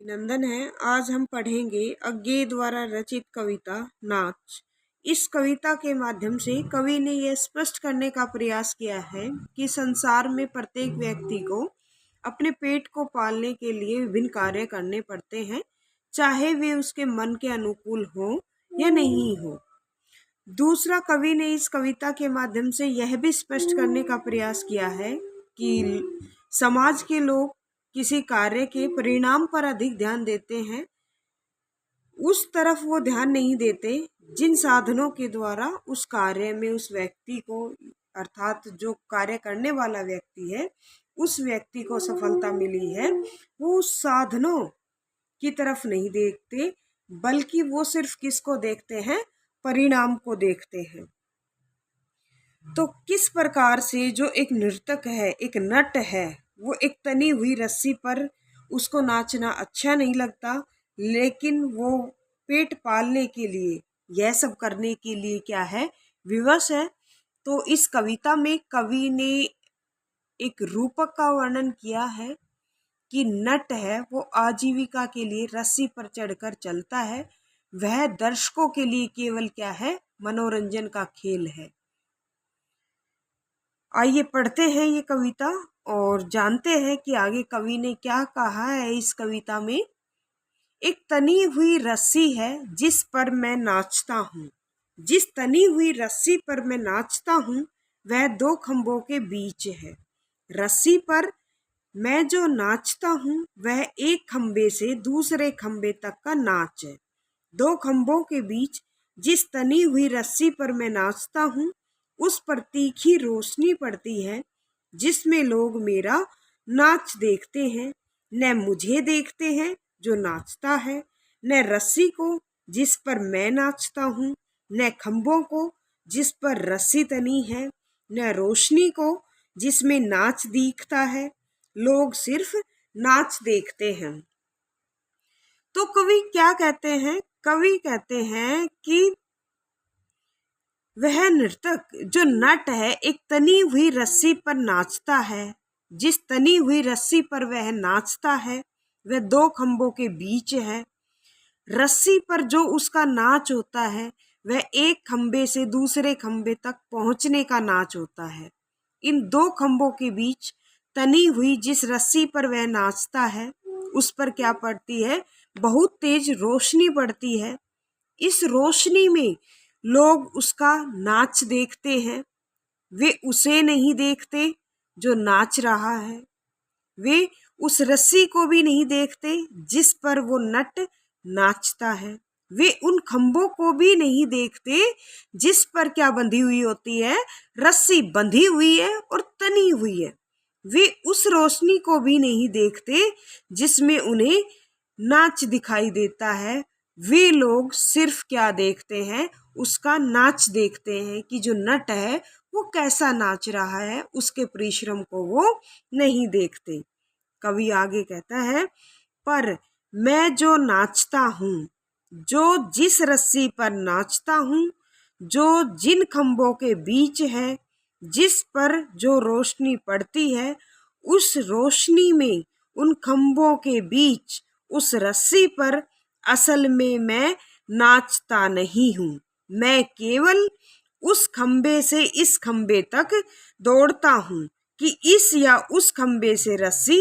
अभिनंदन है। आज हम पढ़ेंगे अज्ञे द्वारा रचित कविता नाच। इस कविता के माध्यम से कवि ने यह स्पष्ट करने का प्रयास किया है कि संसार में प्रत्येक व्यक्ति को अपने पेट को पालने के लिए विभिन्न कार्य करने पड़ते हैं, चाहे वे उसके मन के अनुकूल हो या नहीं हो। दूसरा, कवि ने इस कविता के माध्यम से यह भी स्पष्ट करने का प्रयास किया है कि समाज के लोग किसी कार्य के परिणाम पर अधिक ध्यान देते हैं, उस तरफ वो ध्यान नहीं देते जिन साधनों के द्वारा उस कार्य में उस व्यक्ति को, अर्थात जो कार्य करने वाला व्यक्ति है, उस व्यक्ति को सफलता मिली है। वो उस साधनों की तरफ नहीं देखते, बल्कि वो सिर्फ किसको देखते हैं? परिणाम को देखते हैं। तो किस प्रकार से जो एक नर्तक है, एक नट है, वो एक तनी हुई रस्सी पर उसको नाचना अच्छा नहीं लगता, लेकिन वो पेट पालने के लिए, यह सब करने के लिए क्या है? विवश है। तो इस कविता में कवि ने एक रूपक का वर्णन किया है कि नट है वो आजीविका के लिए रस्सी पर चढ़कर चलता है, वह दर्शकों के लिए केवल क्या है? मनोरंजन का खेल है। आइए पढ़ते हैं ये कविता और जानते हैं कि आगे कवि ने क्या कहा है इस कविता में। एक तनी हुई रस्सी है जिस पर मैं नाचता हूँ। जिस तनी हुई रस्सी पर मैं नाचता हूँ वह दो खंभों के बीच है। रस्सी पर मैं जो नाचता हूँ वह एक खंबे से दूसरे खंबे तक का नाच है। दो खंभों के बीच जिस तनी हुई रस्सी पर मैं नाचता हूँ उस पर तीखी रोशनी पड़ती है, जिसमें लोग मेरा नाच देखते हैं। न मुझे देखते हैं जो नाचता है, न रस्सी को जिस पर मैं नाचता हूँ, न खंभों को जिस पर रस्सी तनी है, न रोशनी को जिसमें नाच दिखता है। लोग सिर्फ नाच देखते हैं। तो कवि क्या कहते हैं? कवि कहते हैं कि वह नर्तक जो नट है एक तनी हुई रस्सी पर नाचता है। जिस तनी हुई रस्सी पर वह नाचता है वह दो खंभों के बीच है। रस्सी पर जो उसका नाच होता है वह एक खंबे से दूसरे खंबे तक पहुंचने का नाच होता है। इन दो खंभों के बीच तनी हुई जिस रस्सी पर वह नाचता है उस पर क्या पड़ती है? बहुत तेज रोशनी पड़ती है। इस रोशनी में लोग उसका नाच देखते हैं। वे उसे नहीं देखते जो नाच रहा है, वे उस रस्सी को भी नहीं देखते जिस पर वो नट नाचता है, वे उन खंभों को भी नहीं देखते जिस पर क्या बंधी हुई होती है? रस्सी बंधी हुई है और तनी हुई है। वे उस रोशनी को भी नहीं देखते जिसमें उन्हें नाच दिखाई देता है। वे लोग सिर्फ क्या देखते हैं? उसका नाच देखते हैं कि जो नट है वो कैसा नाच रहा है, उसके परिश्रम को वो नहीं देखते। कवि आगे कहता है, पर मैं जो नाचता हूँ, जो जिस रस्सी पर नाचता हूँ, जो जिन खंभों के बीच है, जिस पर जो रोशनी पड़ती है, उस रोशनी में उन खंभों के बीच उस रस्सी पर असल में मैं नाचता नहीं हूँ। मैं केवल उस खंबे से इस खंबे तक दौड़ता हूँ कि इस या उस खंबे से रस्सी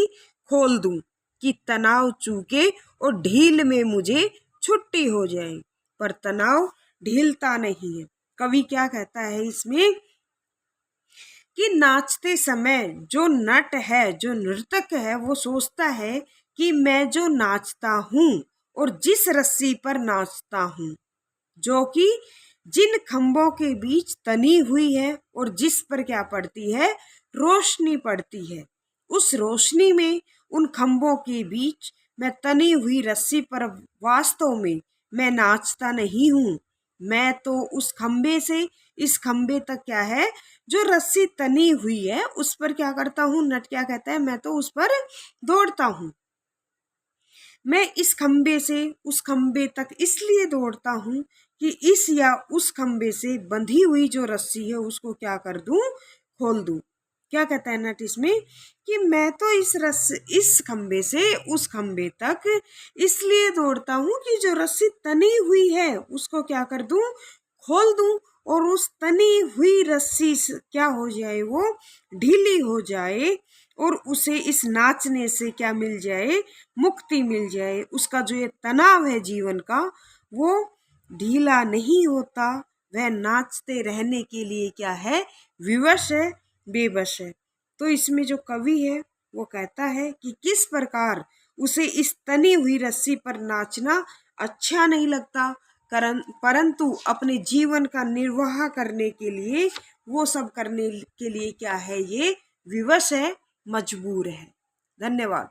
खोल दूं कि तनाव चूके और ढील में मुझे छुट्टी हो जाए। पर तनाव ढीलता नहीं है। कवि क्या कहता है इसमें कि नाचते समय जो नट है, जो नर्तक है, वो सोचता है कि मैं जो नाचता हूँ और जिस रस्सी पर नाचता हूँ, जो कि जिन खंभों के बीच तनी हुई है और जिस पर क्या पड़ती है? रोशनी पड़ती है, उस रोशनी में उन खंभों के बीच मैं तनी हुई रस्सी पर वास्तव में मैं नाचता नहीं हूँ। मैं तो उस खंबे से इस खंबे तक क्या है, जो रस्सी तनी हुई है उस पर क्या करता हूँ? नट क्या कहता है? मैं तो उस पर दौड़ता हूँ। मैं इस खंबे से उस खंबे तक इसलिए दौड़ता हूँ कि इस या उस खंबे से बंधी हुई जो रस्सी है उसको क्या कर दूं? खोल दूं। क्या कहता है नट इसमें कि मैं तो इस खंबे से उस खंबे तक इसलिए दौड़ता हूँ कि जो रस्सी तनी हुई है उसको क्या कर दूं, खोल दूं, और उस तनी हुई रस्सी से क्या हो जाए, वो ढीली हो जाए, और उसे इस नाचने से क्या मिल जाए, मुक्ति मिल जाए। उसका जो ये तनाव है जीवन का, वो ढीला नहीं होता, वह नाचते रहने के लिए क्या है, विवश है, बेबस है। तो इसमें जो कवि है वो कहता है कि किस प्रकार उसे इस तनी हुई रस्सी पर नाचना अच्छा नहीं लगता, परंतु अपने जीवन का निर्वाह करने के लिए, वो सब करने के लिए क्या है, ये विवश है, मजबूर है। धन्यवाद।